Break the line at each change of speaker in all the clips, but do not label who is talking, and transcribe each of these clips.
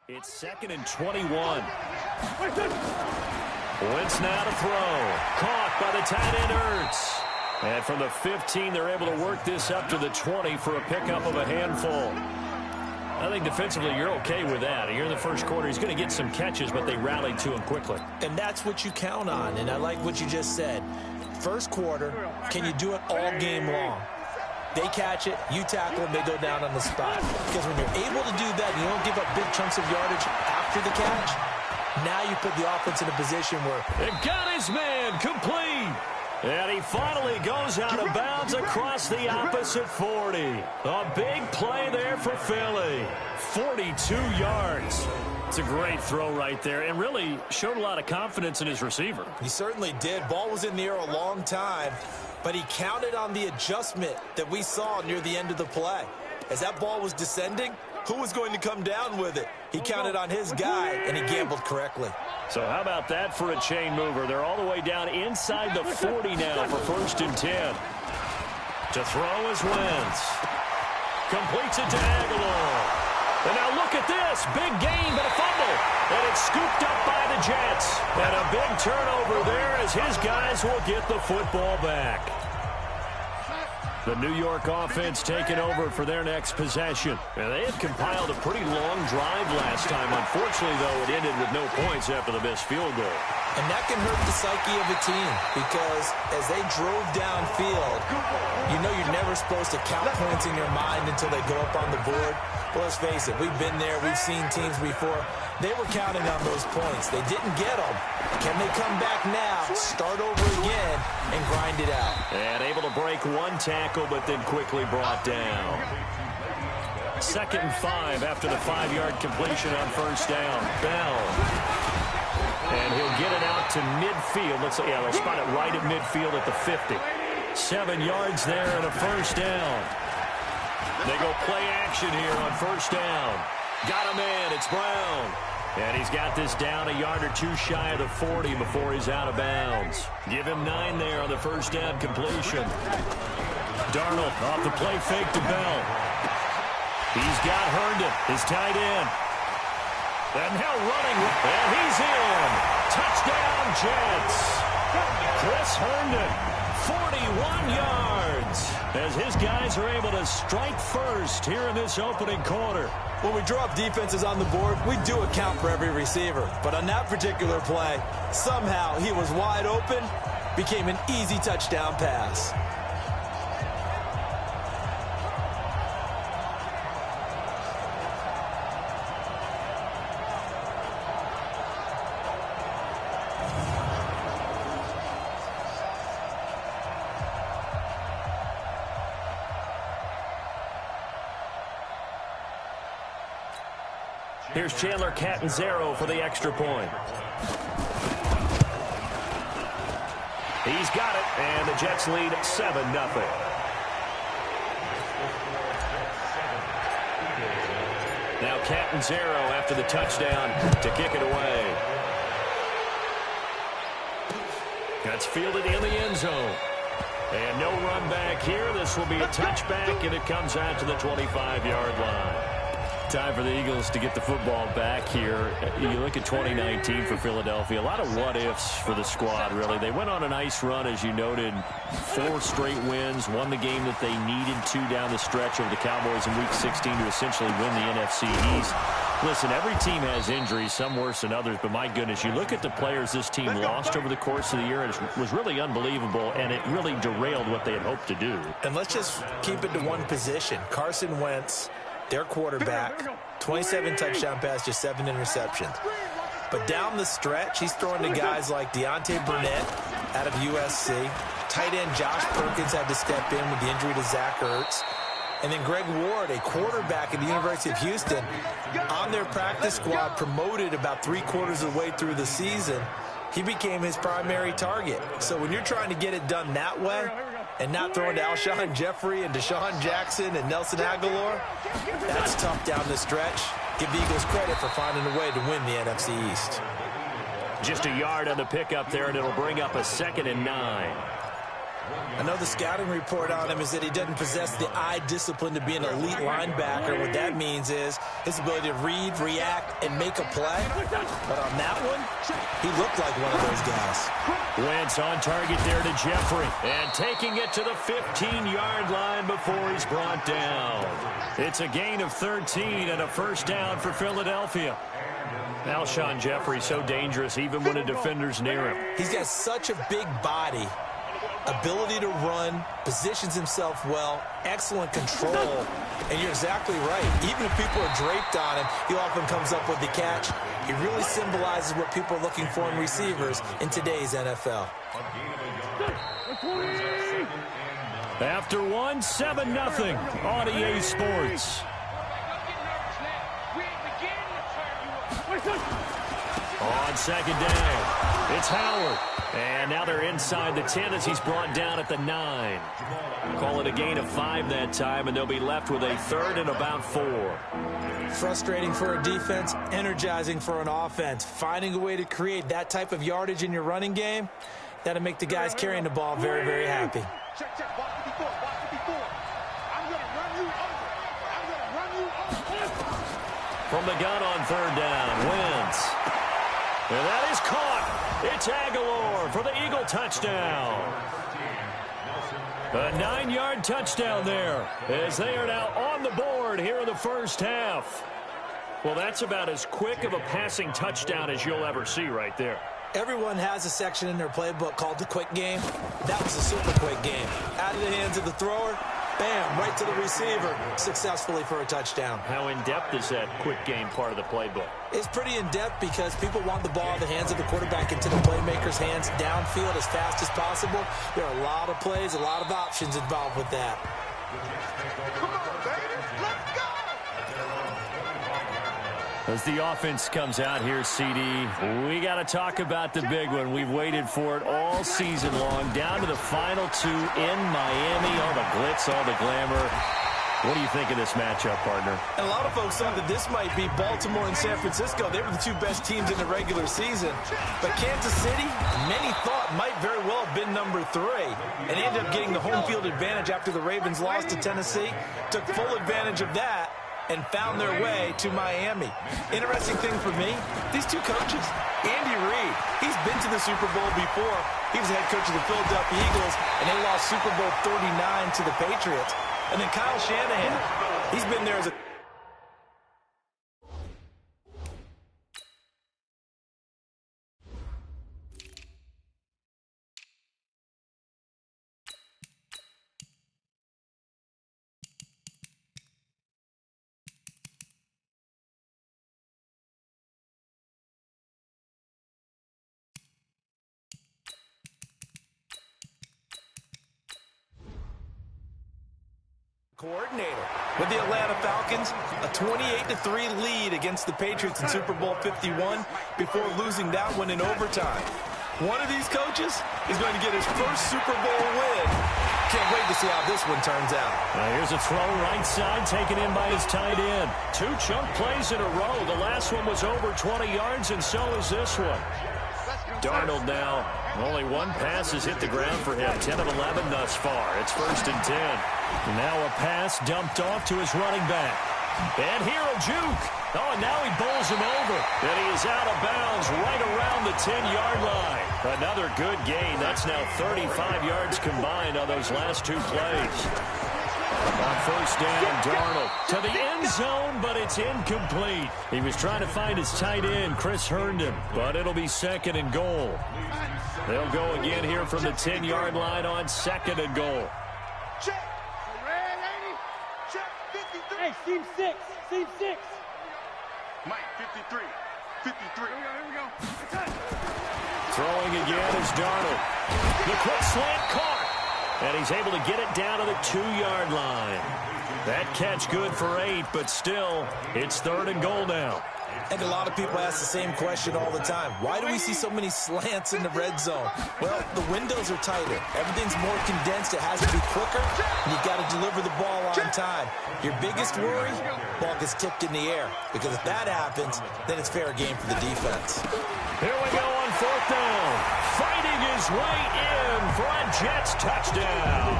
It's 2nd and 21. Wentz now to throw. Caught by the tight end Ertz. And from the 15, they're able to work this up to the 20 for a pickup of a handful. I think defensively you're okay with that. Here in the first quarter, he's going to get some catches, but they rallied to him quickly.
And that's what you count on, and I like what you just said. First quarter, can you do it all game long? They catch it, you tackle them, they go down on the spot. Because when you're able to do that, you don't give up big chunks of yardage after the catch. Now you put the offense in a position where...
It got his man complete. And he finally goes out of bounds across the opposite 40. A big play there for Philly. 42 yards. It's a great throw right there and really showed a lot of confidence in his receiver.
He certainly did. Ball was in the air a long time, but he counted on the adjustment that we saw near the end of the play. As that ball was descending, who was going to come down with it? He counted on his guy, and he gambled correctly.
So how about that for a chain mover? They're all the way down inside the 40 now for 1st and 10. To throw is Wentz. Completes it to Aguilar. And now look at this. Big gain, but a fumble. And it's scooped up by the Jets. And a big turnover there as his guys will get the football back. The New York offense taking over for their next possession. And they had compiled a pretty long drive last time. Unfortunately, though, it ended with no points after the missed field goal.
And that can hurt the psyche of a team because as they drove downfield, you know you're never supposed to count points in your mind until they go up on the board. Well, let's face it, we've been there. We've seen teams before. They were counting on those points. They didn't get them. Can they come back now, start over again, and grind it out?
And able to break one tackle, but then quickly brought down. 2nd and 5 after the 5-yard completion on 1st down. Bell. And he'll get it out to midfield. Let's see, yeah, they'll spot it right at midfield at the 50. 7 yards there and a 1st down. They go play action here on 1st down. Got him in. It's Brown. And he's got this down a yard or two shy of the 40 before he's out of bounds. Give him 9 there on the 1st down completion. Darnold off the play fake to Bell. He's got Herndon, his tight end. And now running, and he's in. Touchdown, Jets. Chris Herndon, 41 yards. As his guys are able to strike first here in this opening quarter.
When we draw up defenses on the board, we do account for every receiver. But on that particular play, somehow he was wide open, became an easy touchdown pass.
Here's Chandler Catanzaro for the extra point. He's got it, and the Jets lead 7-0. Now Catanzaro after the touchdown to kick it away. That's fielded in the end zone. And no run back here. This will be a touchback, and it comes out to the 25-yard line. Time for the Eagles to get the football back here. You look at 2019 for Philadelphia. A lot of what-ifs for the squad, really. They went on a nice run, as you noted. 4 straight wins. Won the game that they needed to down the stretch over the Cowboys in Week 16 to essentially win the NFC East. Listen, every team has injuries, some worse than others, but my goodness, you look at the players this team lost over the course of the year, and it was really unbelievable, and it really derailed what they had hoped to do.
And let's just keep it to one position. Carson Wentz, their quarterback, 27 touchdown passes, just 7 interceptions. But down the stretch, he's throwing to guys like Deontay Burnett out of USC. Tight end Josh Perkins had to step in with the injury to Zach Ertz. And then Greg Ward, a quarterback at the University of Houston, on their practice squad, promoted about 3/4 of the way through the season. He became his primary target. So when you're trying to get it done that way, and not throwing to Alshon Jeffrey and Deshaun Jackson and Nelson Aguilar, that's tough down the stretch. Give the Eagles credit for finding a way to win the NFC East.
Just a yard on the pickup there, and it'll bring up a 2nd and 9.
I know the scouting report on him is that he doesn't possess the eye discipline to be an elite linebacker. What that means is his ability to read, react, and make a play. But on that one, he looked like one of those guys.
Wentz on target there to Jeffrey. And taking it to the 15-yard line before he's brought down. It's a gain of 13 and a first down for Philadelphia. Alshon Jeffrey so dangerous even when a defender's near him.
He's got such a big body. Ability to run, positions himself well, excellent control, and you're exactly right. Even if people are draped on him, he often comes up with the catch. He really symbolizes what people are looking for in receivers in today's NFL.
After 7-0 on EA Sports. On second down, it's Howard. And now they're inside the 10 as he's brought down at the 9. Call it a gain of 5 that time, and they'll be left with a third and about 4.
Frustrating for a defense, energizing for an offense. Finding a way to create that type of yardage in your running game, that'll make the guys carrying the ball very, very happy.
From the gun on third down, Wentz. And that is caught. It's Aguilar for the Eagle touchdown. A 9-yard touchdown there as they are now on the board here in the first half. Well, that's about as quick of a passing touchdown as you'll ever see right there.
Everyone has a section in their playbook called the quick game. That was a super quick game. Out of the hands of the thrower, bam, right to the receiver, successfully for a touchdown.
How in-depth is that quick game part of the playbook?
It's pretty in-depth because people want the ball in the hands of the quarterback into the playmaker's hands downfield as fast as possible. There are a lot of plays, a lot of options involved with that.
Come on, baby. Let's go!
As the offense comes out here, CD, we got to talk about the big one. We've waited for it all season long, down to the final 2 in Miami. All the glitz, all the glamour. What do you think of this matchup, partner?
And a lot of folks thought that this might be Baltimore and San Francisco. They were the 2 best teams in the regular season. But Kansas City, many thought might very well have been number 3. And they ended up getting the home field advantage after the Ravens lost to Tennessee. Took full advantage of that and found their way to Miami. Interesting thing for me, these 2 coaches, Andy Reid, he's been to the Super Bowl before. He was the head coach of the Philadelphia Eagles, and they lost Super Bowl 39 to the Patriots. And then Kyle Shanahan, he's been there as a coordinator. With the Atlanta Falcons, a 28-3 lead against the Patriots in Super Bowl 51 before losing that one in overtime. One of these coaches is going to get his first Super Bowl win. Can't wait to see how this one turns out.
Here's a throw right side taken in by his tight end. 2 chunk plays in a row. The last one was over 20 yards, and so is this one. Darnold now, only 1 pass has hit the ground for him. 10 of 11 thus far. It's 1st and 10. Now a pass dumped off to his running back. And here a juke. Oh, and now he bowls him over. And he is out of bounds right around the 10-yard line. Another good gain. That's now 35 yards combined on those last 2 plays. On first down, Darnold to the end zone, but it's incomplete. He was trying to find his tight end, Chris Herndon, but it'll be 2nd and goal. They'll go again here from the 10-yard line on 2nd and goal.
Check. Red 80. Check 53.
Hey, seam 6. Seam 6.
Mike, 53. 53. Here we go.
Throwing again is Darnold. The quick slant caught. And he's able to get it down to the 2-yard line. That catch good for 8, but still, it's 3rd and goal now.
And a lot of people ask the same question all the time. Why do we see so many slants in the red zone? Well, the windows are tighter. Everything's more condensed. It has to be quicker, and you've got to deliver the ball on time. Your biggest worry, ball gets tipped in the air. Because if that happens, then it's fair game for the defense.
Here we go on 4th down. Fighting Fighting his way in for a Jets touchdown.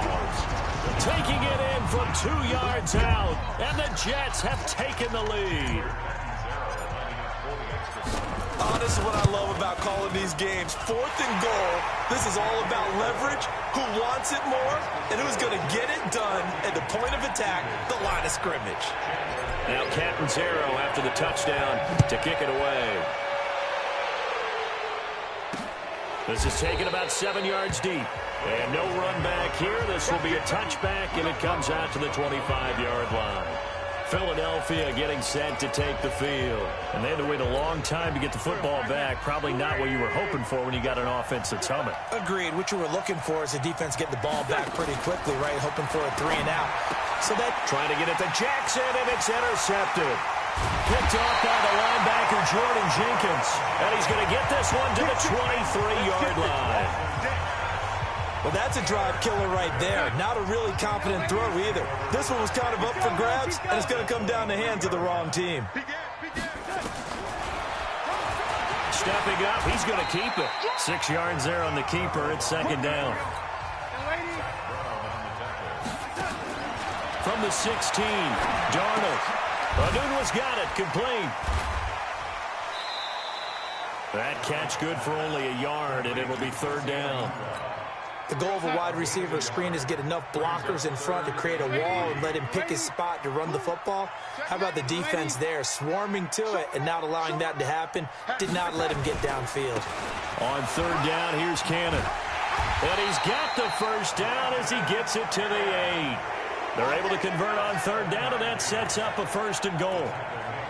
Taking it in from 2 yards out, and the Jets have taken the lead.
Oh, this is what I love about calling these games. 4th and goal. This is all about leverage, who wants it more, and who's going to get it done at the point of attack, the line of scrimmage.
Now Catanzaro after the touchdown to kick it away. This is taken about 7 yards deep. And no run back here. This will be a touchback, and it comes out to the 25-yard line. Philadelphia getting set to take the field. And they had to wait a long time to get the football back. Probably not what you were hoping for when you got an offense that's humming.
Agreed. What you were looking for is the defense get the ball back pretty quickly, right? Hoping for a 3-and-out. So that
trying to get it to Jackson, and it's intercepted. Picked off by the linebacker, Jordan Jenkins. And he's going to get this one to the 23-yard line.
Well, that's a drive killer right there. Not a really confident throw either. This one was kind of up for grabs, and it's going to come down the hands of the wrong team.
Stepping up, he's going to keep it. 6 yards there on the keeper. It's 2nd down. From the 16, Darnold. Aduna's got it, complete. That catch good for only a yard, and it will be 3rd down.
The goal of a wide receiver screen is get enough blockers in front to create a wall and let him pick his spot to run the football. How about the defense there, swarming to it and not allowing that to happen? Did not let him get downfield.
On 3rd down, here's Cannon. And he's got the 1st down as he gets it to the 8. They're able to convert on 3rd down, and that sets up a 1st and goal.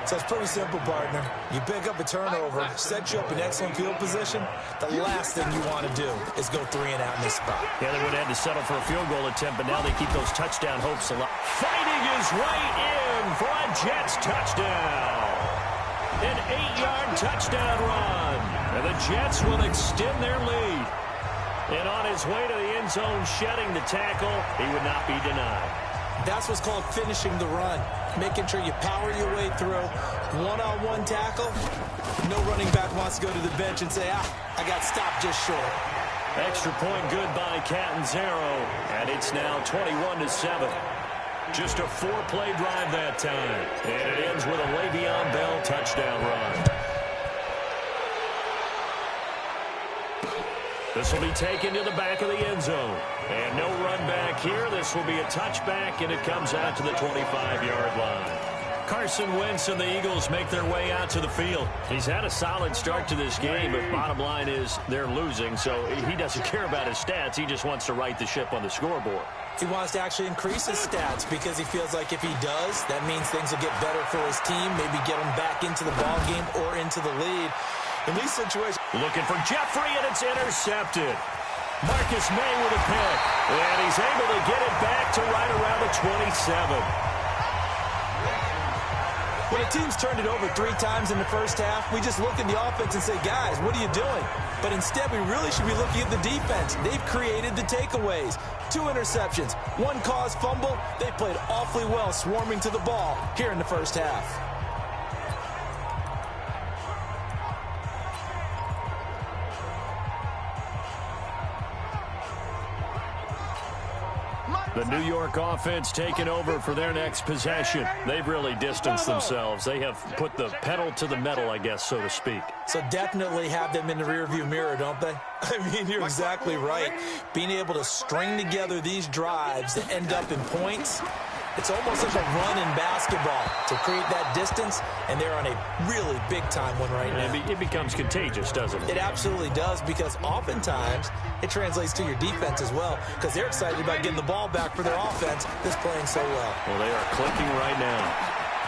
So it's pretty simple, partner. You pick up a turnover, set you up in excellent field position. The last thing you want to do is go 3-and-out in this spot.
Yeah, they would have had to settle for a field goal attempt, but now they keep those touchdown hopes alive. Fighting his way in for a Jets touchdown. An 8-yard touchdown run. And the Jets will extend their lead. And on his way to the end zone, shedding the tackle, he would not be denied.
That's what's called finishing the run. Making sure you power your way through. One-on-one tackle. No running back wants to go to the bench and say, I got stopped just short.
Extra point good by Catanzaro. And it's now 21-7. Just a 4-play drive that time. And it ends with a Le'Veon Bell touchdown run. This will be taken to the back of the end zone. And no run back here. This will be a touchback, and it comes out to the 25-yard line. Carson Wentz and the Eagles make their way out to the field. He's had a solid start to this game, but bottom line is they're losing, so he doesn't care about his stats. He just wants to right the ship on the scoreboard.
He wants to actually increase his stats because he feels like if he does, that means things will get better for his team, maybe get him back into the ball game or into the lead. In these situations,
looking for Jeffrey, and it's intercepted. Marcus May with a pick, and he's able to get it back to right around the 27.
When a team's turned it over 3 times in the first half, we just look at the offense and say, guys, what are you doing? But instead, we really should be looking at the defense. They've created the takeaways. 2 interceptions, 1 caused fumble. They played awfully well swarming to the ball here in the first half.
The New York offense taking over for their next possession. They've really distanced themselves. They have put the pedal to the metal, I guess, so to speak.
So definitely have them in the rearview mirror, don't they? I mean, you're exactly right. Being able to string together these drives that end up in points, it's almost like a run in basketball to create that distance, and they're on a really big-time one right now.
It becomes contagious, doesn't it?
It absolutely does, because oftentimes it translates to your defense as well, because they're excited about getting the ball back for their offense that's playing so well.
Well, they are clicking right now.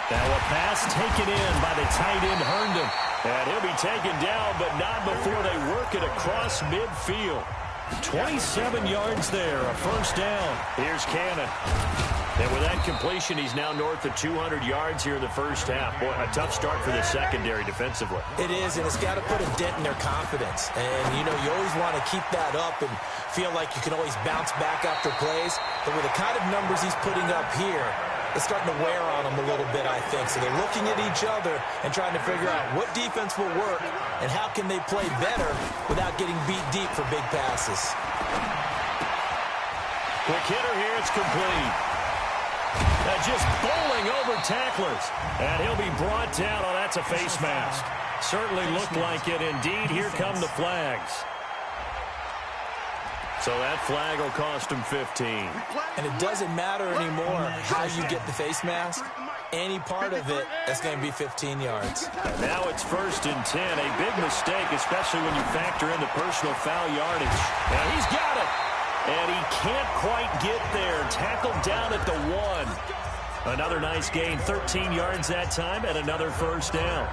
Now a pass taken in by the tight end, Herndon. And he'll be taken down, but not before they work it across midfield. 27 yards there, a first down. Here's Cannon. And with that completion, he's now north of 200 yards here in the first half. Boy, a tough start for the secondary defensively.
It is, and it's got to put a dent in their confidence. And, you know, you always want to keep that up and feel like you can always bounce back after plays. But with the kind of numbers he's putting up here, is starting to wear on them a little bit, I think. So they're looking at each other and trying to figure out what defense will work and how can they play better without getting beat deep for big passes.
Quick hitter here, it's complete. Just bowling over tacklers. And he'll be brought down. Oh, that's a face mask. Certainly looked like it indeed. Here come the flags. So that flag will cost him 15.
And it doesn't matter anymore how you get the face mask. Any part of it, that's going to be 15 yards.
And now it's 1st and 10. A big mistake, especially when you factor in the personal foul yardage. And he's got it. And he can't quite get there. Tackled down at the 1. Another nice gain, 13 yards that time, and another first down.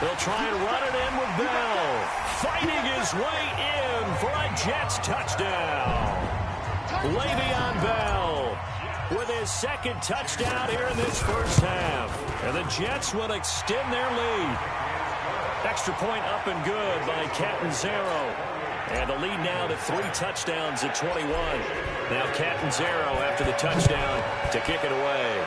They'll try and run it in with Bell. Fighting his way in for a Jets touchdown. Le'Veon Bell with his 2nd touchdown here in this first half. And the Jets will extend their lead. Extra point up and good by Catanzaro. And the lead now to 3 touchdowns at 21. Now Catanzaro after the touchdown to kick it away.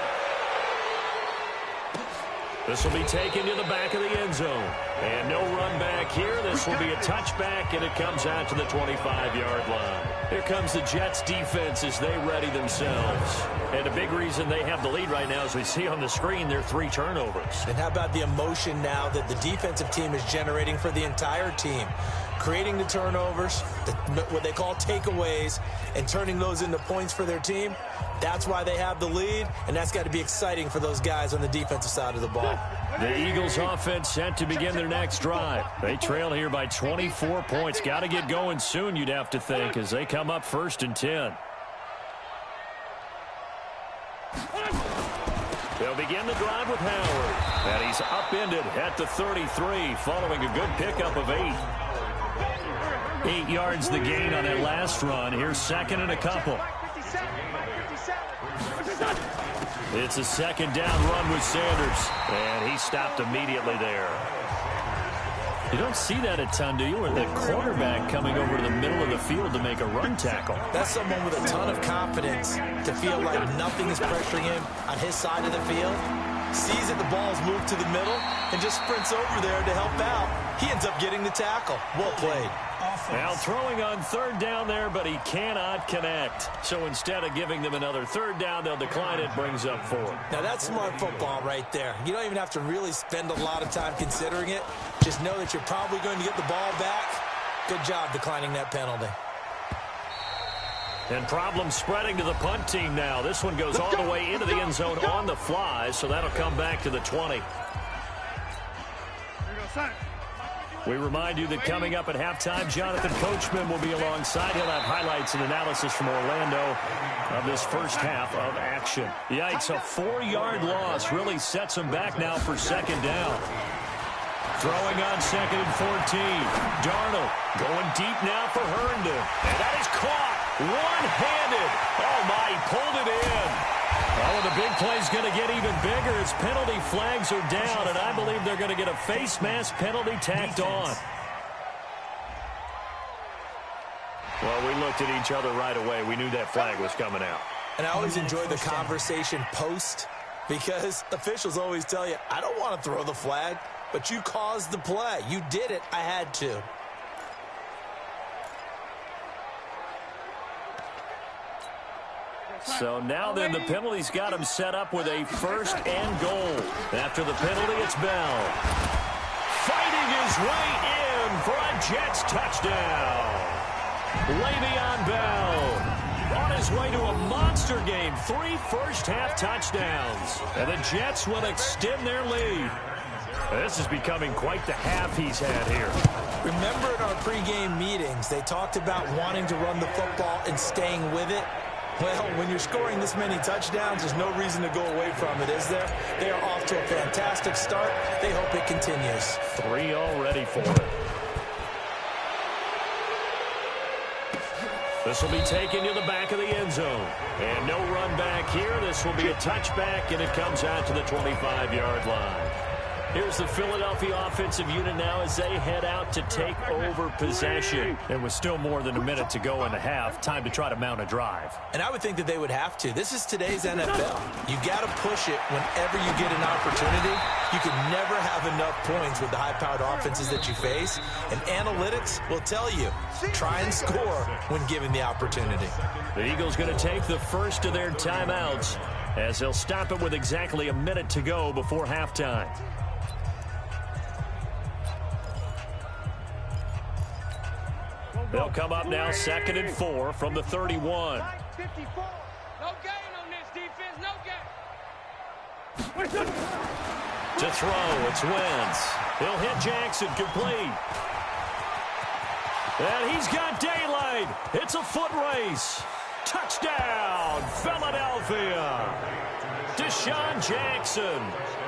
This will be taken to the back of the end zone. And no run back here. This will be a touchback, and it comes out to the 25-yard line. Here comes the Jets defense as they ready themselves. And a big reason they have the lead right now, as we see on the screen, their 3 turnovers.
And how about the emotion now that the defensive team is generating for the entire team? Creating the turnovers, what they call takeaways, and turning those into points for their team. That's why they have the lead, and that's got to be exciting for those guys on the defensive side of the ball.
The Eagles offense set to begin their next drive. They trail here by 24 points. Got to get going soon, you'd have to think, as they come up 1st and 10. They'll begin the drive with Howard. And he's upended at the 33, following a good pickup of 8. 8 yards the gain on that last run. Here's 2nd and a couple. It's a 2nd down run with Sanders. And he stopped immediately there. You don't see that a ton, do you? Or the quarterback coming over to the middle of the field to make a run tackle.
That's someone with a ton of confidence to feel like nothing is pressuring him on his side of the field. Sees that the ball's moved to the middle and just sprints over there to help out. He ends up getting the tackle. Well played.
Now throwing on 3rd down there, but he cannot connect. So instead of giving them another 3rd down, they'll decline it, brings up 4.
Now that's smart football right there. You don't even have to really spend a lot of time considering it. Just know that you're probably going to get the ball back. Good job declining that penalty.
And problems spreading to the punt team now. This one goes all the way into the end zone on the fly, so that'll come back to the 20. We remind you that coming up at halftime, Jonathan Coachman will be alongside. He'll have highlights and analysis from Orlando of this first half of action. Yikes, a 4-yard loss really sets him back now for 2nd down. Throwing on 2nd and 14. Darnold going deep now for Herndon. And that is caught one-handed. Oh, my, he pulled it in. Oh, the big play's going to get even bigger as penalty flags are down, and I believe they're going to get a face mask penalty tacked on. Well, we looked at each other right away. We knew that flag was coming out.
And I always enjoy the conversation post because officials always tell you, I don't want to throw the flag, but you caused the play. You did it. I had to.
So now then the penalty's got him set up with a 1st and goal. After the penalty, it's Bell. Fighting his way in for a Jets touchdown. Le'Veon Bell on his way to a monster game. 3 first-half touchdowns. And the Jets will extend their lead. This is becoming quite the half he's had here.
Remember in our pregame meetings, they talked about wanting to run the football and staying with it. Well, when you're scoring this many touchdowns, there's no reason to go away from it, is there? They are off to a fantastic start. They hope it continues.
3 already for it. This will be taken to the back of the end zone. And no run back here. This will be a touchback, and it comes out to the 25-yard line. Here's the Philadelphia offensive unit now as they head out to take over possession. And with still more than a minute to go in the half, time to try to mount a drive.
And I would think that they would have to. This is today's NFL. You got to push it whenever you get an opportunity. You can never have enough points with the high-powered offenses that you face. And analytics will tell you, try and score when given the opportunity.
The Eagles going to take the first of their timeouts as they'll stop it with exactly a minute to go before halftime. They'll come up now 2nd and 4 from the 31.
No gain on this defense, no gain.
To throw, it's Wentz. He'll hit Jackson, complete. And he's got daylight. It's a foot race. Touchdown, Philadelphia. Deshaun Jackson,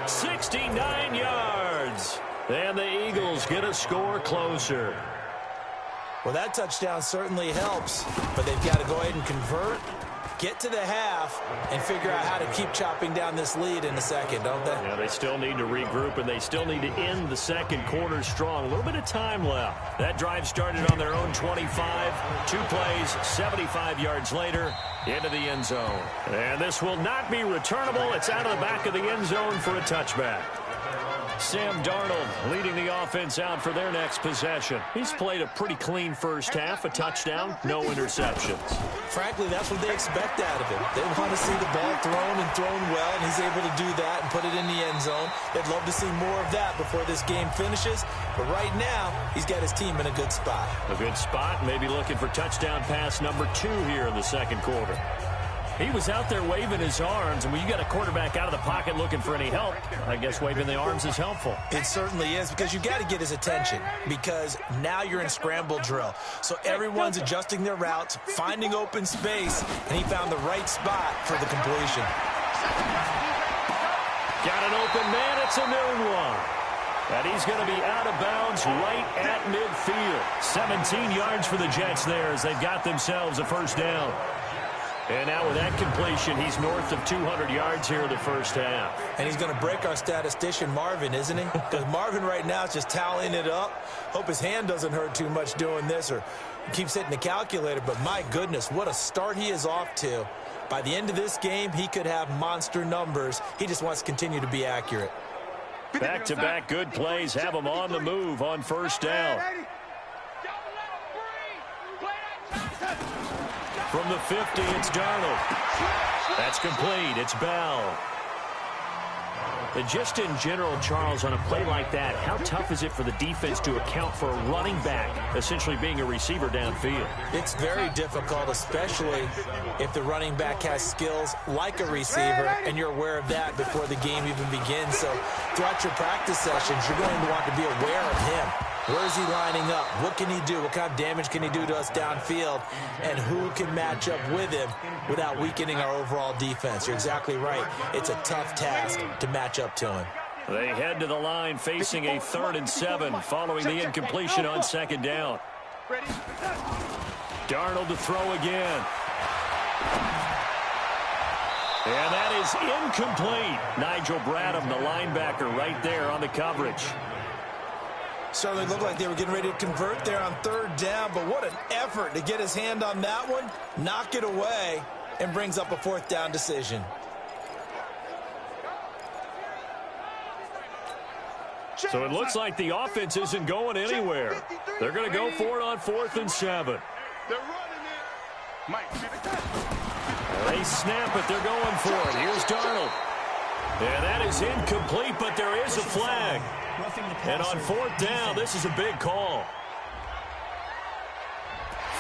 69 yards. And the Eagles get a score closer.
Well, that touchdown certainly helps, but they've got to go ahead and convert, get to the half, and figure out how to keep chopping down this lead in the second, don't they?
Yeah, they still need to regroup, and they still need to end the second quarter strong. A little bit of time left. That drive started on their own 25. 2 plays, 75 yards later, into the end zone. And this will not be returnable. It's out of the back of the end zone for a touchback. Sam Darnold leading the offense out for their next possession. He's played a pretty clean first half, a touchdown, no interceptions.
Frankly, that's what they expect out of him. They want to see the ball thrown and thrown well, and he's able to do that and put it in the end zone. They'd love to see more of that before this game finishes, but right now, he's got his team in a good spot.
A good spot, maybe looking for touchdown pass number 2 here in the second quarter. He was out there waving his arms, and when you got a quarterback out of the pocket looking for any help, I guess waving the arms is helpful.
It certainly is, because you got to get his attention, because now you're in scramble drill. So everyone's adjusting their routes, finding open space, and he found the right spot for the completion.
Got an open man, it's a new one. And he's going to be out of bounds right at midfield. 17 yards for the Jets there as they've got themselves a first down. And now with that completion, he's north of 200 yards here in the first half.
And he's going to break our statistician, Marvin, isn't he? Because Marvin right now is just tallying it up. Hope his hand doesn't hurt too much doing this or keeps hitting the calculator. But my goodness, what a start he is off to. By the end of this game, he could have monster numbers. He just wants to continue to be accurate.
Back-to-back good plays have him on the move on first down. From the 50, it's Darnold. That's complete. It's Bell. And just in general, Charles, on a play like that, how tough is it for the defense to account for a running back essentially being a receiver downfield?
It's very difficult, especially if the running back has skills like a receiver, and you're aware of that before the game even begins. So throughout your practice sessions, you're going to want to be aware of him. Where is he lining up? What can he do? What kind of damage can he do to us downfield? And who can match up with him without weakening our overall defense? You're exactly right. It's a tough task to match up to him.
They head to the line facing a 3rd and 7 following the incompletion on second down. Darnold to throw again. And that is incomplete. Nigel Bradham, the linebacker, right there on the coverage.
Certainly looked like they were getting ready to convert there on 3rd down, but what an effort to get his hand on that one, knock it away, and brings up a 4th down decision.
So it looks like the offense isn't going anywhere. They're going to go for it on 4th and 7.
They're running it.
They snap it. They're going for it. Here's Darnold. And that is incomplete, but there is a flag. And on 4th down, this is a big call.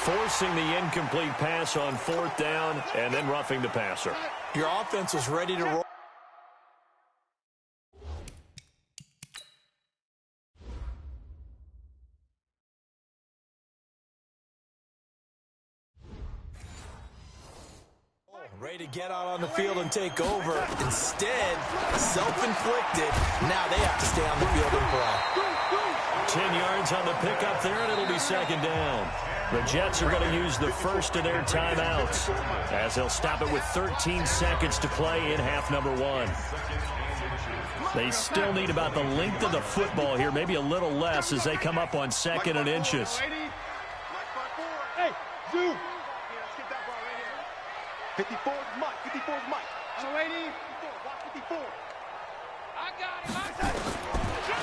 Forcing the incomplete pass on 4th down and then roughing the passer.
Your offense was ready to roll. Ready to get out on the field and take over. Instead, self-inflicted. Now they have to stay on the field and play.
10 yards on the pickup there, and it'll be 2nd down. The Jets are going to use the first of their timeouts as they'll stop it with 13 seconds to play in half number 1. They still need about the length of the football here, maybe a little less as they come up on 2nd and inches.
Hey, Zoo. Let's get that ball right here. 54 is Mike. 54 is Mike. So 80. 54.
I got him. I got him.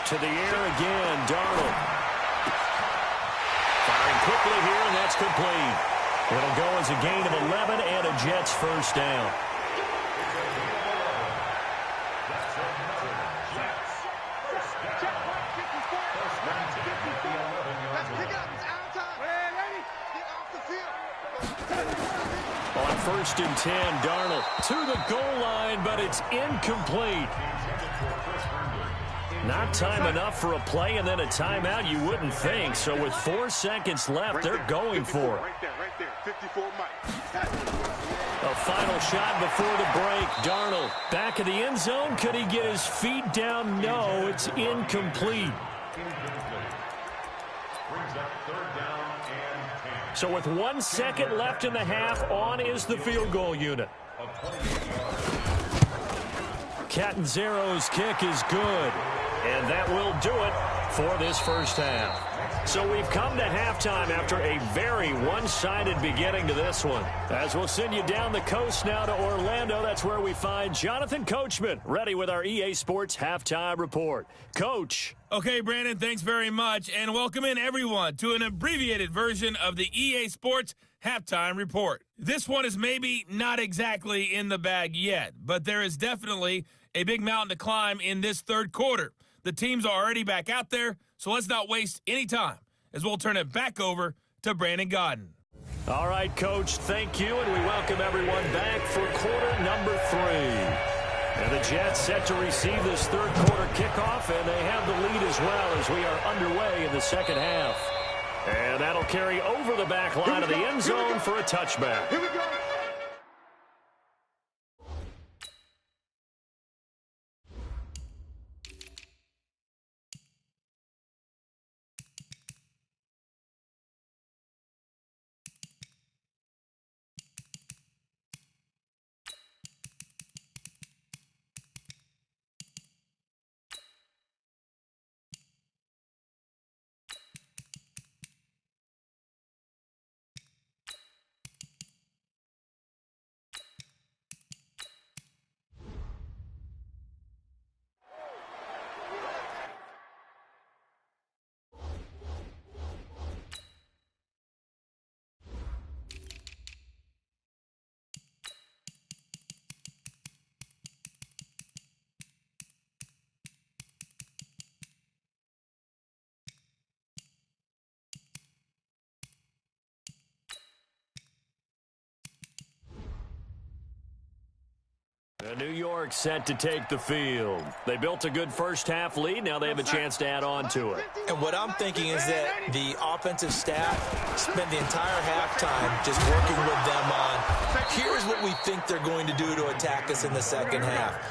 To the air again, Darnold. Firing quickly here, and that's complete. It'll go as a gain of 11 and a Jets first down. On 1st and 10, Darnold to the goal line, but it's incomplete. Not time enough for a play and then a timeout, you wouldn't think. So with 4 seconds left, they're going for it.
Right there. 54 Mike.
A final shot before the break. Darnold back of the end zone. Could he get his feet down? No, it's incomplete. So with 1 second left in the half, on is the field goal unit. Catanzaro's kick is good. And that will do it for this first half. So we've come to halftime after a very one-sided beginning to this one. As we'll send you down the coast now to Orlando, that's where we find Jonathan Coachman, ready with our EA Sports Halftime Report. Coach.
Okay, Brandon, thanks very much. And welcome in, everyone, to an abbreviated version of the EA Sports Halftime Report. This one is maybe not exactly in the bag yet, but there is definitely a big mountain to climb in this third quarter. The teams are already back out there, so let's not waste any time as we'll turn it back over to Brandon Godden.
All right, Coach, thank you, and we welcome everyone back for quarter number 3. And the Jets set to receive this third quarter kickoff, and they have the lead as well as we are underway in the second half. And that'll carry over the back line of the end zone for a touchback.
Here we go.
New York set to take the field. They built a good first-half lead. Now they have a chance to add on to it.
And what I'm thinking is that the offensive staff spent the entire halftime just working with them on, here's what we think they're going to do to attack us in the second half.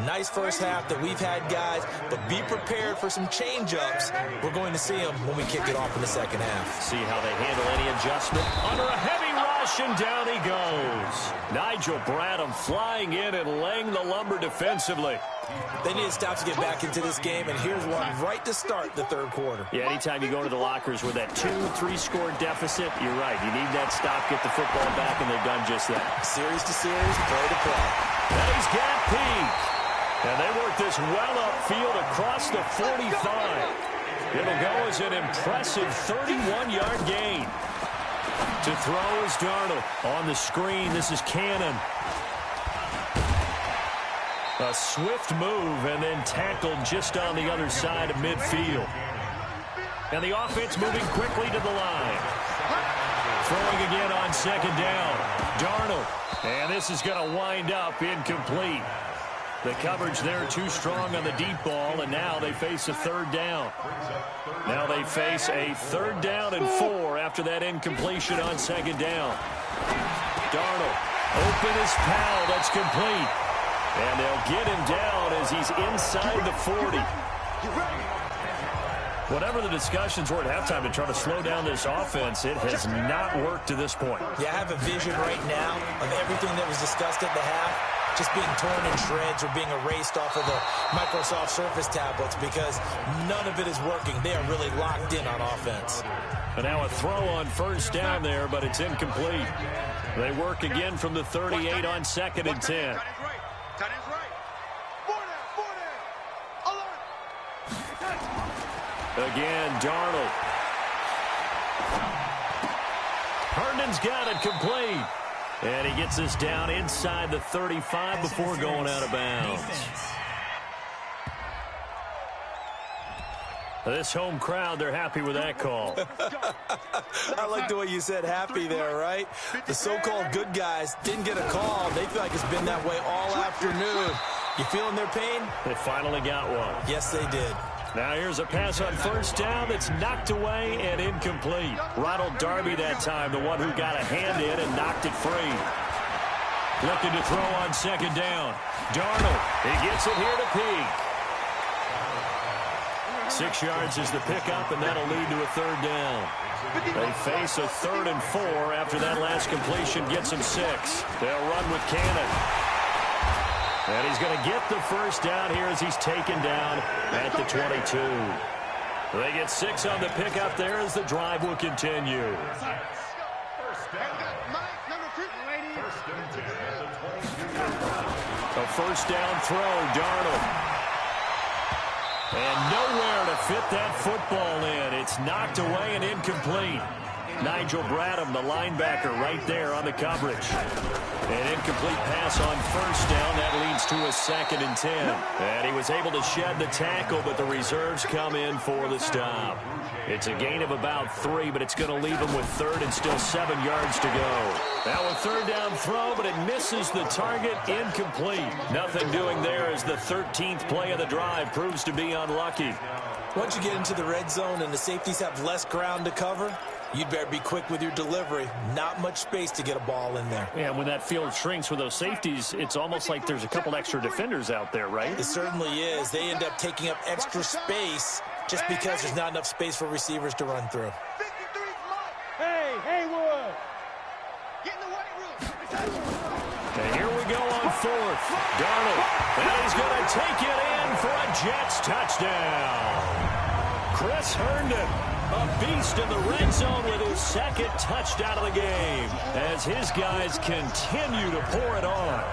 Nice first half that we've had, guys, but be prepared for some change-ups. We're going to see them when we kick it off in the second half.
See how they handle any adjustment. Under a heavy rush, and down he goes. Nigel Bradham flying in and laying the lumber defensively.
They need to stop to get back into this game, and here's one right to start the third quarter.
Yeah, anytime you go to the lockers with that 2-3 score deficit, you're right. You need that stop, get the football back, and they've done just that.
Series to series, play to play.
And he's got Peak. And they work this well upfield across the 45. It'll go as an impressive 31-yard gain. To throw is Darnold. On the screen, this is Cannon. A swift move and then tackled just on the other side of midfield. And the offense moving quickly to the line. Throwing again on second down. Darnold. And this is going to wind up incomplete. The coverage there too strong on the deep ball, and now they face a third down. Now they face a 3rd down and 4 after that incompletion on second down. Darnold, open as Powell, that's complete. And they'll get him down as he's inside the 40. Whatever the discussions were at halftime to try to slow down this offense, it has not worked to this point.
Yeah, I have a vision right now of everything that was discussed at the half. just being torn in shreds or being erased off of the Microsoft Surface tablets because none of it is working. They are really locked in on offense.
And now a throw on first down there, but it's incomplete. They work again from the 38 on 2nd and 10. Again, Darnold. Herndon's got it complete. And he gets us down inside the 35 before going out of bounds. This home crowd, they're happy with that call.
I like the way you said happy there, right? The so-called good guys didn't get a call. They feel like it's been that way all afternoon. You feeling their pain?
They finally got one.
Yes, they did.
Now here's a pass on first down that's knocked away and incomplete. Ronald Darby that time, the one who got a hand in and knocked it free. Looking to throw on 2nd down. Darnold, he gets it here to Peak. 6 yards is the pickup, and that'll lead to a 3rd down. They face a 3rd and 4 after that last completion gets them 6. They'll run with Cannon. And he's going to get the first down here as he's taken down at the 22. They get 6 on the pickup there as the drive will continue. A first down throw, Darnold. And nowhere to fit that football in. It's knocked away and incomplete. Nigel Bradham, the linebacker, right there on the coverage. An incomplete pass on first down. That leads to a 2nd and 10. And he was able to shed the tackle, but the reserves come in for the stop. It's a gain of about 3, but it's going to leave him with 3rd and still 7 yards to go. Now a 3rd down throw, but it misses the target. Incomplete. Nothing doing there as the 13th play of the drive proves to be unlucky.
Once you get into the red zone and the safeties have less ground to cover, you'd better be quick with your delivery. Not much space to get a ball in there.
Yeah, when that field shrinks with those safeties, it's almost like there's a couple extra defenders out there, right?
It certainly is. They end up taking up extra space just because there's not enough space for receivers to run through.
Hey, Haywood! Get in the weight room.
And here we go on 4th. Darnold. And he's going to take it in for a Jets touchdown. Chris Herndon, a beast in the red zone with his 2nd touchdown of the game as his guys continue to pour it on.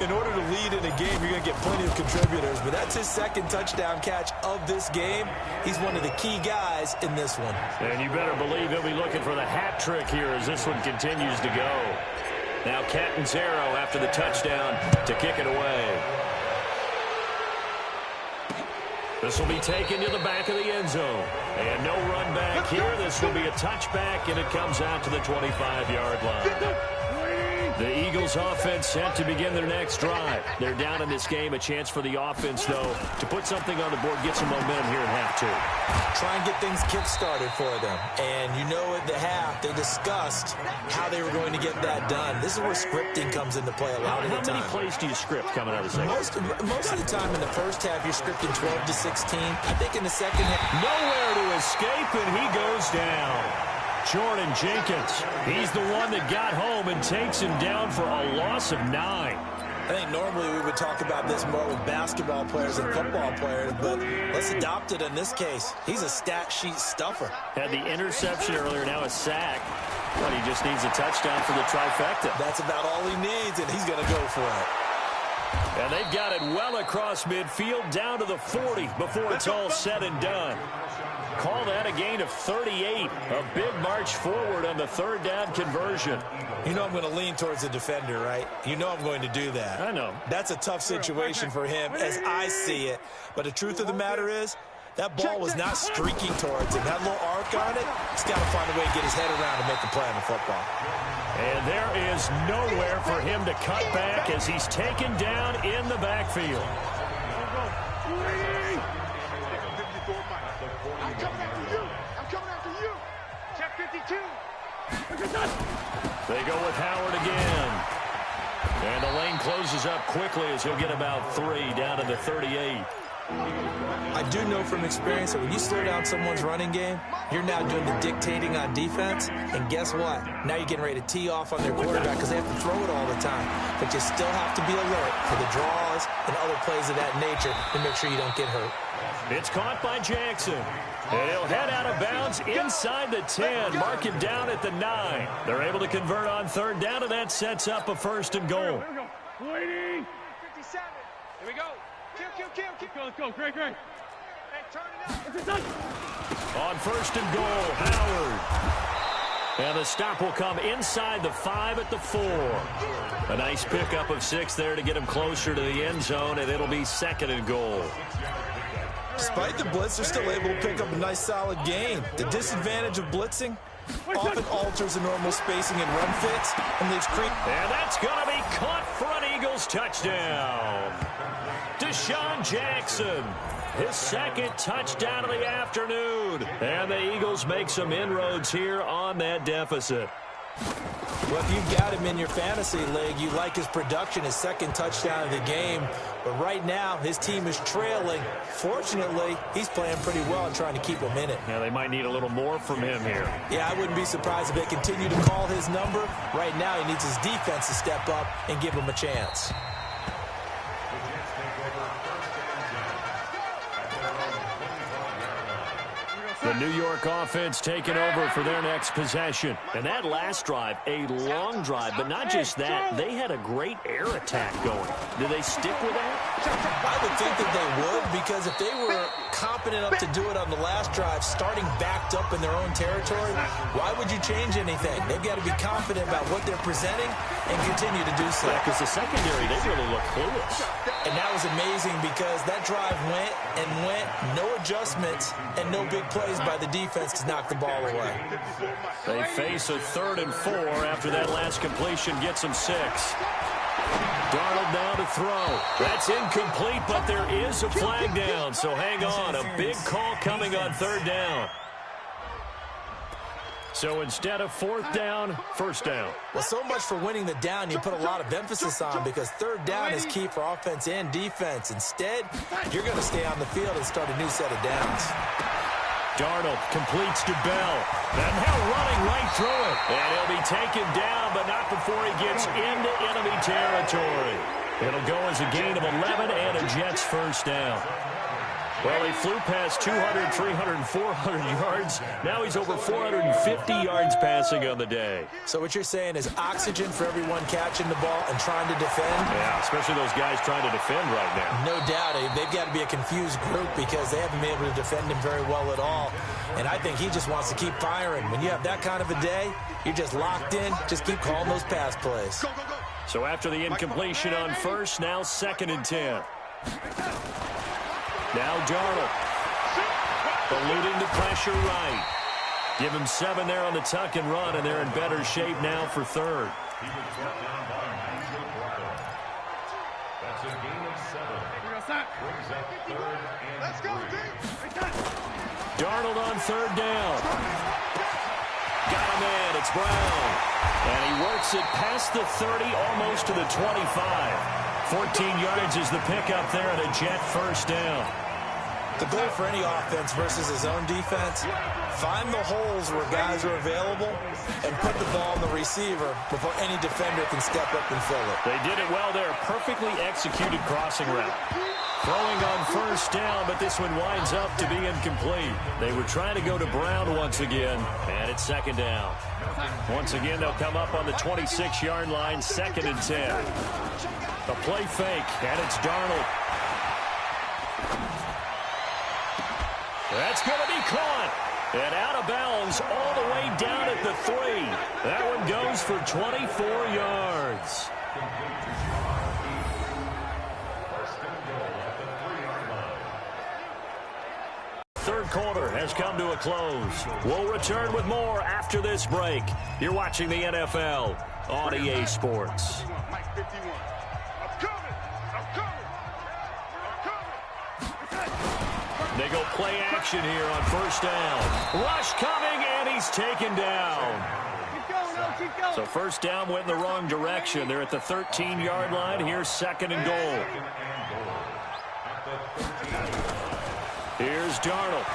In order to lead in a game, you're going to get plenty of contributors, but that's his 2nd touchdown catch of this game. He's one of the key guys in this one.
And you better believe he'll be looking for the hat trick here as this one continues to go. Now Catanzaro after the touchdown to kick it away. This will be taken to the back of the end zone. And no run back here. This will be a touchback, and it comes out to the 25-yard line. The Eagles offense set to begin their next drive. They're down in this game. A chance for the offense, though, to put something on the board, get some momentum here at half 2.
Try and get things kick-started for them. And you know at the half, they discussed how they were going to get that done. This is where scripting comes into play a lot of the time.
How many plays do you script coming out of the second?
Most of the time in the first half, you're scripting 12 to 16. I think in the second half...
Nowhere to escape, and he goes down. Jordan Jenkins, he's the one that got home and takes him down for a loss of 9.
I think normally we would talk about this more with basketball players and football players, but let's adopt it in this case. He's a stat sheet stuffer.
Had the interception earlier, now a sack. But he just needs a touchdown for the trifecta.
That's about all he needs, and he's going to go for it.
And they've got it well across midfield down to the 40 before it's all said and done. Call that a gain of 38. A big march forward on the 3rd down conversion.
You know I'm going to lean towards the defender, right? You know I'm going to do that.
I know.
That's a tough situation for him as I see it. But the truth of the matter is, that ball was not streaking towards him. That little arc on it, he's got to find a way to get his head around to make a play on the football.
And there is nowhere for him to cut back as he's taken down in the backfield. They go with Howard again. And the lane closes up quickly as he'll get about 3 down to the 38.
I do know from experience that when you slow down someone's running game, you're now doing the dictating on defense. And guess what? Now you're getting ready to tee off on their quarterback because they have to throw it all the the time. But you still have to be alert for the draws and other plays of that nature to make sure you don't get hurt.
It's caught by Jackson. And he'll head out of bounds inside the 10. Mark him down at the 9. They're able to convert on third down, and that sets up a 1st and goal.
57. Here we go. Kill. Let's go. Great. Hey, turn it up.
On 1st and goal, Howard. And the stop will come inside the 5 at the 4. A nice pickup of 6 there to get him closer to the end zone, and it'll be 2nd and goal.
Despite the blitz, they're still able to pick up a nice, solid gain. The disadvantage of blitzing often alters the normal spacing and run fits and leaves creep.
And that's going to be caught for an Eagles touchdown. Deshaun Jackson, his 2nd touchdown of the afternoon. And the Eagles make some inroads here on that deficit.
Well, if you've got him in your fantasy league, you like his production, his 2nd touchdown of the game. But right now, his team is trailing. Fortunately, he's playing pretty well and trying to keep him in it.
Yeah, they might need a little more from him here.
Yeah, I wouldn't be surprised if they continue to call his number. Right now, he needs his defense to step up and give him a chance.
The New York offense taking over for their next possession. And that last drive, a long drive, but not just that, they had a great air attack going. Do they stick with that?
I would think that they would, because if they were competent enough to do it on the last drive, starting backed up in their own territory, why would you change anything? They've got to be confident about what they're presenting and continue to do so.
Because the secondary, they really look clueless.
And that was amazing because that drive went and went, no adjustments and no big plays by the defense to knock the ball away.
They face a 3rd and 4 after that last completion gets them 6. Darnold now to throw. That's incomplete, but there is a flag down, so hang on. A big call coming on 3rd down. So instead of 4th down, 1st down.
Well, so much for winning the down you put a lot of emphasis on, because 3rd down is key for offense and defense. Instead, you're going to stay on the field and start a new set of downs.
Darnold completes to Bell. And now running right through it. And he'll be taken down, but not before he gets into enemy territory. It'll go as a gain of 11 and a Jets 1st down. Well, he flew past 200, 300, 400 yards. Now he's over 450 yards passing on the day.
So what you're saying is oxygen for everyone catching the ball and trying to defend?
Yeah, especially those guys trying to defend right now.
No doubt. They've got to be a confused group because they haven't been able to defend him very well at all. And I think he just wants to keep firing. When you have that kind of a day, you're just locked in. Just keep calling those pass plays.
So after the incompletion on 1st, now 2nd and 10. Now Darnold, eluding the pressure right. Give him 7 there on the tuck and run, and they're in better shape now for 3rd.
That's a gain of 7. Let's go,
Darnold on 3rd down. Got him in. It's Brown. And he works it past the 30, almost to the 25. 14 yards is the pickup there and a Jet 1st down.
The goal for any offense versus his own defense, find the holes where guys are available and put the ball on the receiver before any defender can step up and fill it.
They did it well there. Perfectly executed crossing route. Throwing on 1st down, but this one winds up to be incomplete. They were trying to go to Brown once again, and it's 2nd down. Once again, they'll come up on the 26-yard line, 2nd and 10. A play fake, and it's Darnold. That's going to be caught. And out of bounds all the way down at the 3. That one goes for 24 yards. Third quarter has come to a close. We'll return with more after this break. You're watching the NFL on EA Sports. They go play action here on 1st down. Rush coming, and he's taken down.
Keep going.
So 1st down went in the wrong direction. They're at the 13-yard line. Here's 2nd and goal. Here's Darnold.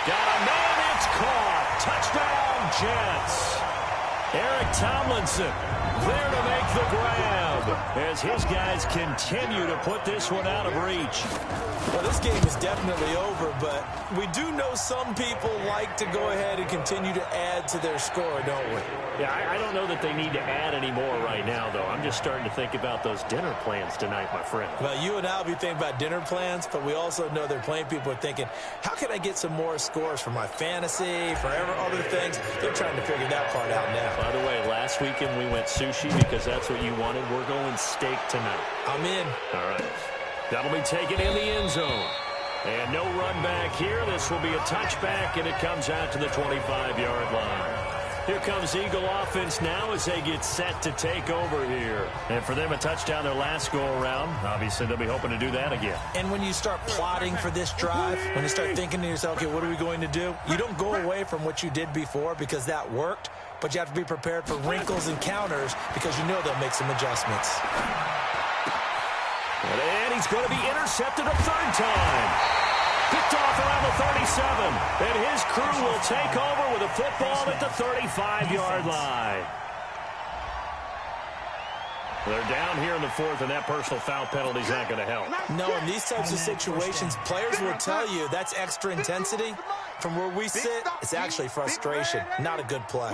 Got a man, it's caught. Touchdown, Jets. Eric Tomlinson There to make the grab as his guys continue to put this one out of reach.
Well, this game is definitely over, but we do know some people like to go ahead and continue to add to their score, don't we?
Yeah, I don't know that they need to add any more right now, though. I'm just starting to think about those dinner plans tonight, my friend.
Well, you and I will be thinking about dinner plans, but we also know they're playing people are thinking, how can I get some more scores for my fantasy, for other things? They're trying to figure that part out now.
By the way, last weekend we went sushi because that's what you wanted. We're going steak tonight.
I'm in.
All right. That'll be taken in the end zone. And no run back here. This will be a touchback, and it comes out to the 25-yard line. Here comes Eagle offense now as they get set to take over here. And for them, a touchdown their last go-around. Obviously, they'll be hoping to do that again.
And when you start plotting for this drive, when you start thinking to yourself, okay, what are we going to do? You don't go away from what you did before because that worked, but you have to be prepared for wrinkles and counters because you know they'll make some adjustments.
And he's going to be intercepted a third time. Picked off around the 37. And his crew will take over with a football at the 35-yard line. They're down here in the fourth, and that personal foul penalty is not going to help.
No, in these types of situations, players will tell you that's extra intensity. From where we sit, it's actually frustration, not a good play.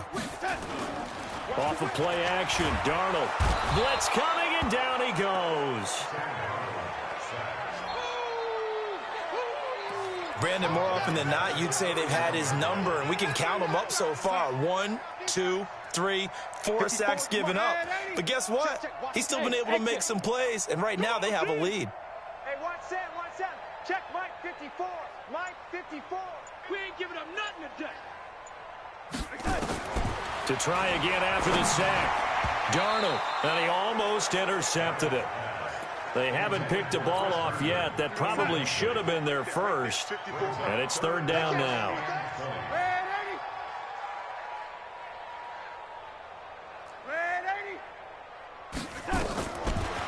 Off of play action, Darnold. Blitz coming, and down he goes.
Brandon, more often than not, you'd say they've had his number, and we can count them up so far. 1, 2, 3, 4 sacks given up. But guess what? He's still been able to make some plays, and right now they have a lead.
Hey, 1 7, 1 7. Check Mike 54. Mike 54. We ain't giving up nothing today.
To try again after the sack. Darnold, and he almost intercepted it. They haven't picked a ball off yet. That probably should have been their first. And it's third down now.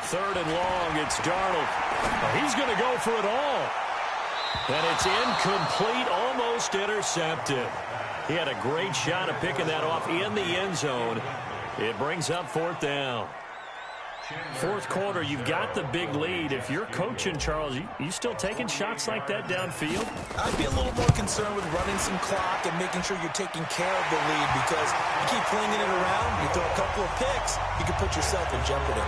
Third and long, it's Darnold. He's going to go for it all. And it's incomplete, almost intercepted. He had a great shot at picking that off in the end zone. It brings up fourth down. Fourth quarter, you've got the big lead. If you're coaching, Charles, you still taking shots like that downfield?
I'd be a little more concerned with running some clock and making sure you're taking care of the lead because you keep flinging it around, you throw a couple of picks, you can put yourself in jeopardy.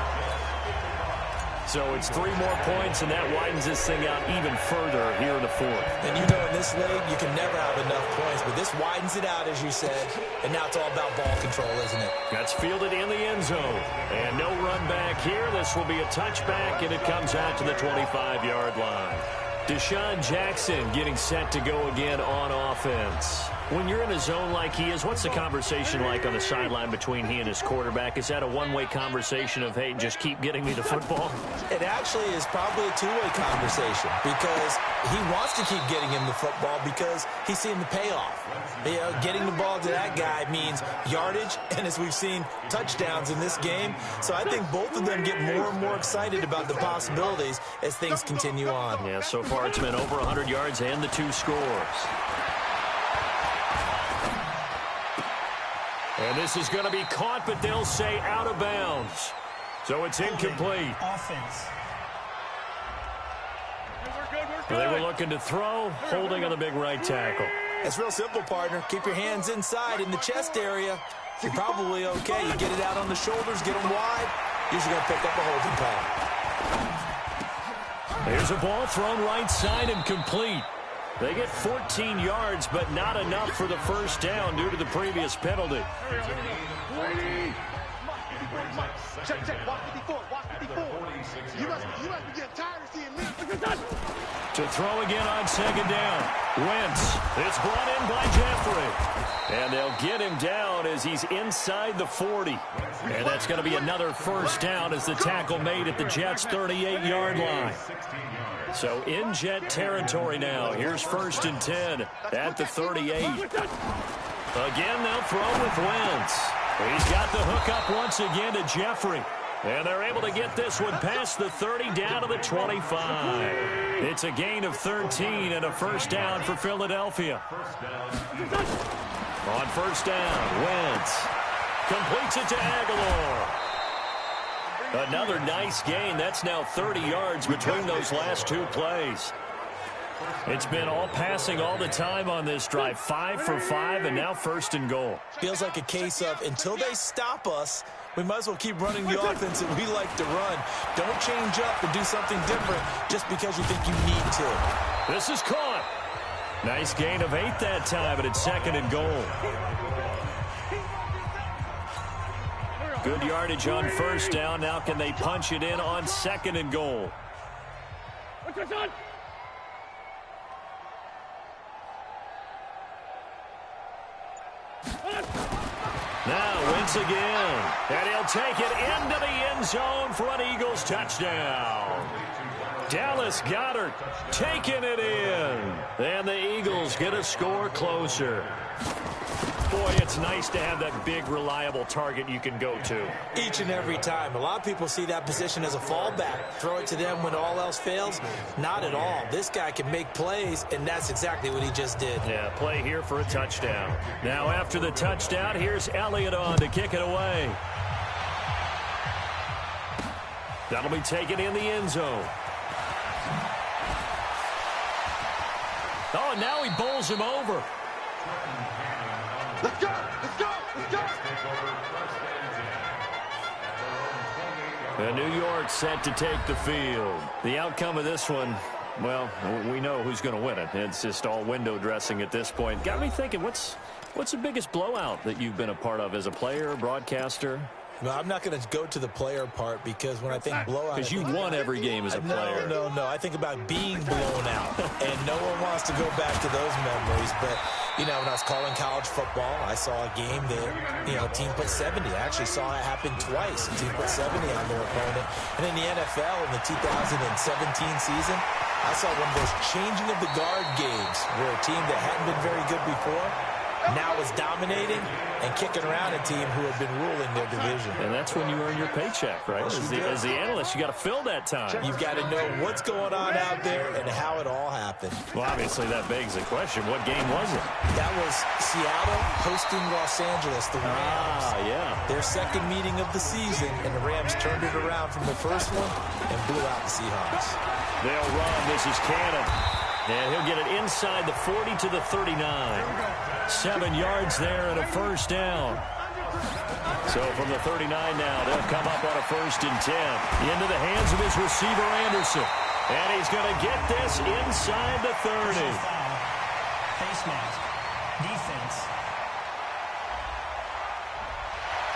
So it's 3 more points, and that widens this thing out even further here in the fourth.
And you know in this league, you can never have enough points, but this widens it out, as you said, and now it's all about ball control, isn't it?
That's fielded in the end zone. And no run back here. This will be a touchback, and it comes out to the 25-yard line. Deshaun Jackson getting set to go again on offense. When you're in a zone like he is, what's the conversation like on the sideline between he and his quarterback? Is that a one-way conversation of, hey, just keep getting me the football?
It actually is probably a two-way conversation because he wants to keep getting him the football because he's seeing the payoff. You know, getting the ball to that guy means yardage, and as we've seen, touchdowns in this game. So I think both of them get more and more excited about the possibilities as things continue on.
Yeah, so far it's been over 100 yards and the 2 scores. And this is going to be caught, but they'll say out of bounds. So it's incomplete.
Offense.
They were looking to throw, holding on the big right tackle.
It's real simple, partner. Keep your hands inside in the chest area. You're probably okay. You get it out on the shoulders, get them wide. Usually going to pick up a holding call.
Here's a ball thrown right side and complete. They get 14 yards, but not enough for the first down due to the previous penalty.
Check, check. Watch 54. Watch 54. You must be getting tired of seeing me.
To throw again on second down. Wentz. It's brought in by Jeffrey. And they'll get him down as he's inside the 40. And that's going to be another first down as the tackle made at the Jets' 38-yard line. So in Jet territory now. Here's 1st and 10 at the 38. Again, they'll throw with Wentz. He's got the hook up once again to Jeffrey. And they're able to get this one past the 30 down to the 25. It's a gain of 13 and a first down for Philadelphia. On first down, Wentz completes it to Aguilar. Another nice gain. That's now 30 yards between those last two plays. It's been all passing all the time on this drive. 5 for 5, and now 1st and goal.
Feels like a case of until they stop us, we might as well keep running the offense that we like to run. Don't change up and do something different just because you think you need to.
This is caught. Nice gain of 8 that time, but it's 2nd and goal. Good yardage on 1st down. Now can they punch it in on 2nd and goal? Now Wentz again, and he'll take it into the end zone for an Eagles touchdown. Dallas Goedert taking it in, and the Eagles get a score closer. Boy, it's nice to have that big, reliable target you can go to.
Each and every time. A lot of people see that position as a fallback. Throw it to them when all else fails. Not at all. This guy can make plays, and that's exactly what he just did.
Yeah, play here for a touchdown. Now after the touchdown, here's Elliott on to kick it away. That'll be taken in the end zone. Oh, now he bowls him over.
Let's go! Let's go! Let's go!
And New York set to take the field. The outcome of this one, well, we know who's going to win it. It's just all window dressing at this point. Got me thinking, what's the biggest blowout that you've been a part of as a player, broadcaster?
No, I'm not going to go to the player part because when I think blowout...
Because you won every game as a player.
No. I think about being blown out, and no one wants to go back to those memories. But, you know, when I was calling college football, I saw a game that, you know, a team put 70. I actually saw it happen twice. A team put 70 on their opponent. And in the NFL, in the 2017 season, I saw one of those changing of the guard games where a team that hadn't been very good before now is dominating and kicking around a team who had been ruling their division.
And that's when you earn your paycheck, right? As the analyst, you got to fill that time.
You've got to know what's going on out there and how it all happened.
Well, obviously, that begs the question, what game was it?
That was Seattle hosting Los Angeles, the Rams.
Yeah.
Their second meeting of the season, and the Rams turned it around from the first one and blew out the Seahawks.
They'll run. This is Cannon. And he'll get it inside the 40 to the 39. 7 yards there and a 1st down. So from the 39 now, they'll come up on a 1st and 10. Into the hands of his receiver, Anderson. And he's going to get this inside the 30.
Face mask. Defense.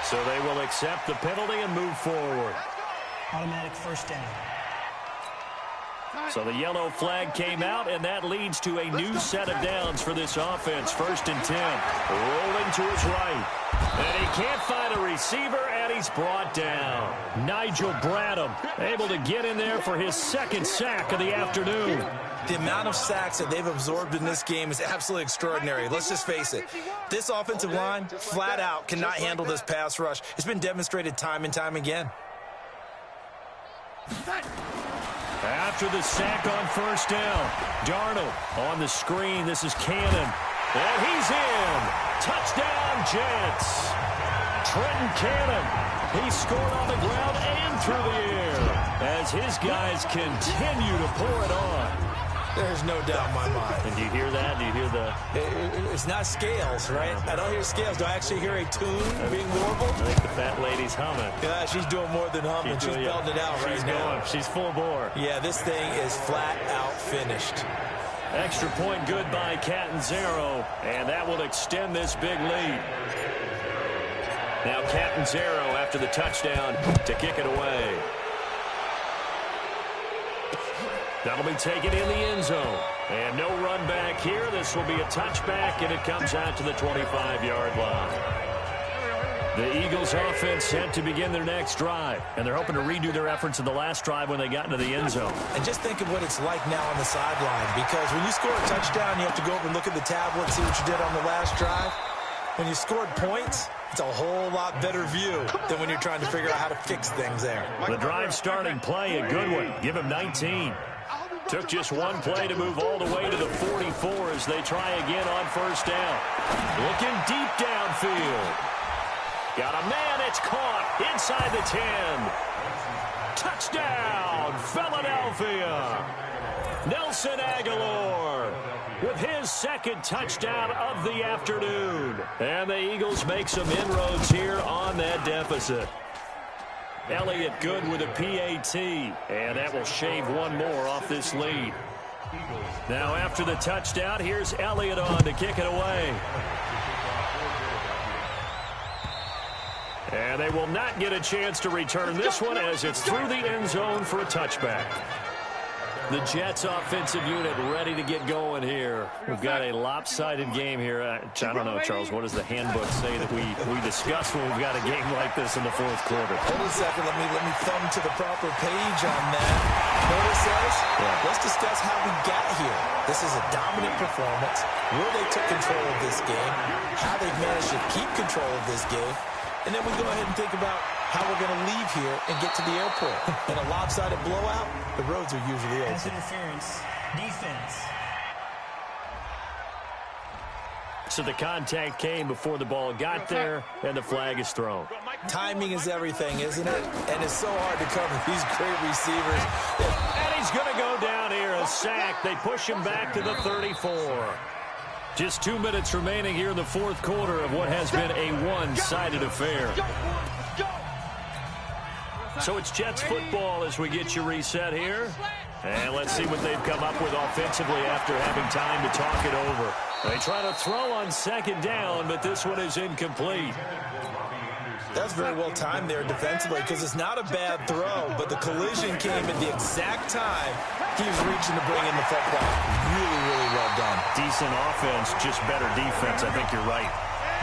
So they will accept the penalty and move forward.
Automatic 1st down.
So the yellow flag came out, and that leads to a new set of downs for this offense. 1st and 10. Rolling to his right. And he can't find a receiver, and he's brought down. Nigel Bradham able to get in there for his 2nd sack of the afternoon.
The amount of sacks that they've absorbed in this game is absolutely extraordinary. Let's just face it. This offensive line, flat out, cannot handle this pass rush. It's been demonstrated time and time again.
After the sack on 1st down, Darnold on the screen. This is Cannon. And he's in. Touchdown, Jets. Trenton Cannon. He scored on the ground and through the air as his guys continue to pour it on.
There's no doubt in my mind.
And do you hear that? Do you hear the...
It's not scales, right? I don't hear scales. Do I actually hear a tune being warbled?
I think the fat lady's humming.
Yeah, she's doing more than humming. She's belting it out right now.
She's full bore.
Yeah, this thing is flat out finished.
Extra point good by Catanzaro, and that will extend this big lead. Now Catanzaro after the touchdown to kick it away. That'll be taken in the end zone. And no run back here. This will be a touchback, and it comes out to the 25-yard line. The Eagles offense set to begin their next drive, and they're hoping to redo their efforts in the last drive when they got into the end zone.
And just think of what it's like now on the sideline, because when you score a touchdown, you have to go over and look at the tablet, see what you did on the last drive. When you scored points, it's a whole lot better view than when you're trying to figure out how to fix things there.
The drive starting play, a good one. Give him 19. Took just one play to move all the way to the 44 as they try again on 1st down. Looking deep downfield. Got a man at It's caught inside the 10. Touchdown, Philadelphia. Nelson Aguilar with his second touchdown of the afternoon. And the Eagles make some inroads here on that deficit. Elliott good with a PAT, and that will shave one more off this lead. Now after the touchdown, here's Elliott on to kick it away. And they will not get a chance to return this one as it's through the end zone for a touchback. The Jets offensive unit ready to get going here. We've got a lopsided game here. I don't know, Charles, what does the handbook say that we discuss when we've got a game like this in the fourth quarter?
Hold a second. Let me thumb to the proper page on that. What it says? Yeah. Let's discuss how we got here. This is a dominant performance. Where they took control of this game. How they've managed to keep control of this game. And then we go ahead and think about how we're going to leave here and get to the airport. In a lopsided blowout, the roads are usually open.
Pass interference. Defense.
So the contact came before the ball got there, and the flag is thrown.
Timing is everything, isn't it? And it's so hard to cover these great receivers.
And he's going to go down here, a sack. They push him back to the 34. Just 2 minutes remaining here in the fourth quarter of what has been a one-sided affair. So it's Jets football as we get you reset here. And let's see what they've come up with offensively after having time to talk it over. They try to throw on second down, but this one is incomplete.
That's very well timed there defensively because it's not a bad throw, but the collision came at the exact time he was reaching to bring in the football. Really, really well done.
Decent offense, just better defense. I think you're right.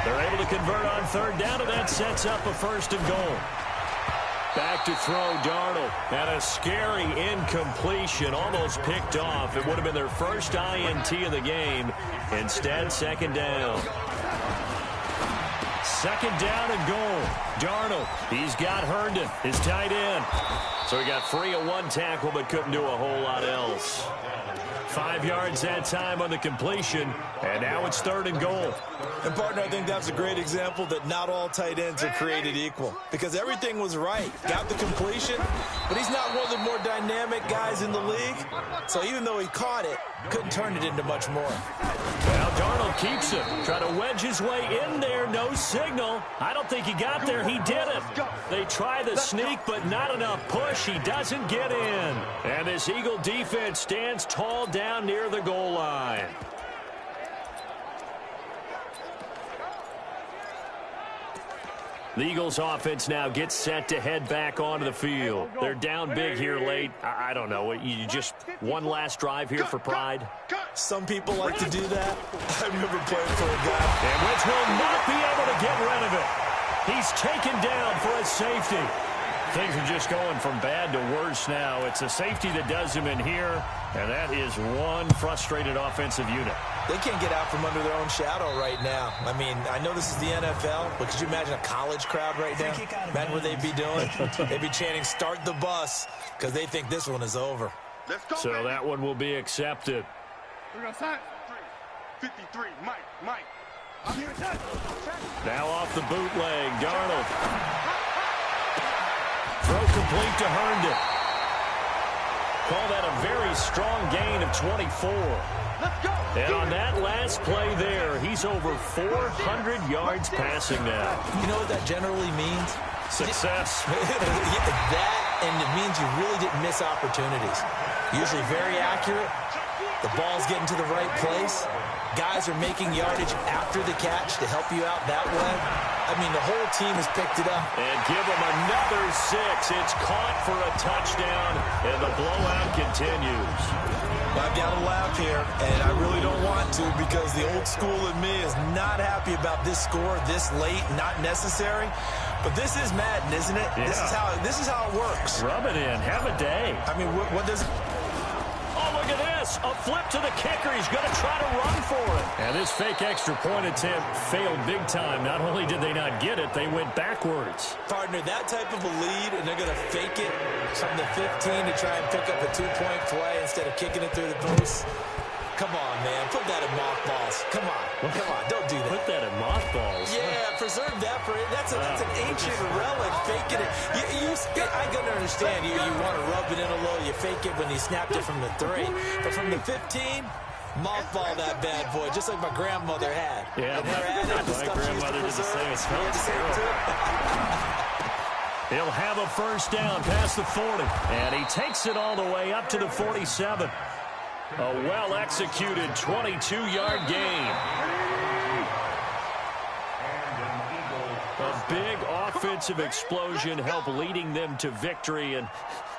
They're able to convert on third down, and that sets up a first and goal. Back to throw, Darnold. And a scary incompletion, almost picked off. It would have been their first INT of the game. Instead, second down. Second down and goal. Darnold, he's got Herndon, his tight end. So he got free of one tackle but couldn't do a whole lot else. 5 yards that time on the completion, and now it's third and goal.
And, partner, I think that's a great example that not all tight ends are created equal because everything was right. Got the completion, but he's not one of the more dynamic guys in the league. So even though he caught it, couldn't turn it into much more.
Well, Darnold keeps it. Trying to wedge his way in there. No signal. I don't think he got there. He didn't. They try the sneak, but not enough push. He doesn't get in. And this Eagle defense stands tall down near the goal line. The Eagles offense now gets set to head back onto the field. They're down big here late. I don't know. You just one last drive here for pride?
Some people like to do that. I remember playing for a guy.
And Wentz will not be able to get rid of it. He's taken down for a safety. Things are just going from bad to worse now. It's a safety that does him in here, and that is one frustrated offensive unit.
They can't get out from under their own shadow right now. I mean, I know this is the NFL, but could you imagine a college crowd right now? Imagine what they'd be doing. They'd be chanting, "Start the bus," because they think this one is over.
So that one will be accepted.
53, Mike.
Now off the bootleg, Darnold. Throw complete to Herndon. Call that a very strong gain of 24. And on that last play there, he's over 400 yards passing now.
You know what that generally means?
Success.
That, and it means you really didn't miss opportunities. Usually very accurate. The ball's getting to the right place. Guys are making yardage after the catch to help you out that way. I mean, the whole team has picked it up.
And give them another 6. It's caught for a touchdown, and the blowout continues.
I've got to laugh here, and I really don't want to because the old school in me is not happy about this score this late, not necessary. But this is Madden, isn't it?
Yeah.
This is how it works.
Rub it in. Have a day.
I mean, what does...
Oh, look at this. A flip to the kicker. He's going to try to run for it. And this fake extra point attempt failed big time. Not only did they not get it, they went backwards.
Partner, that type of a lead, and they're going to fake it from the 15 to try and pick up a 2-point play instead of kicking it through the post. come on, man. Put that in mothballs. Come on. Don't do that.
Put that in mothballs.
Yeah, preserve that for it. That's an ancient relic. Faking it. I can understand. You want to rub it in a little. You fake it when he snapped it from the 3. But from the 15, mothball that bad boy, just like my grandmother had.
Yeah, my grandmother did the same. It smells terrible. He'll have a first down past the 40. And he takes it all the way up to the 47. A well-executed 22-yard gain. A big offensive explosion helped leading them to victory. And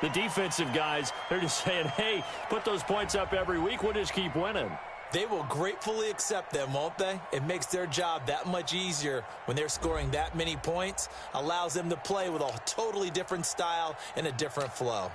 the defensive guys, they're just saying, hey, put those points up every week. We'll just keep winning.
They will gratefully accept them, won't they? It makes their job that much easier when they're scoring that many points. Allows them to play with a totally different style and a different flow.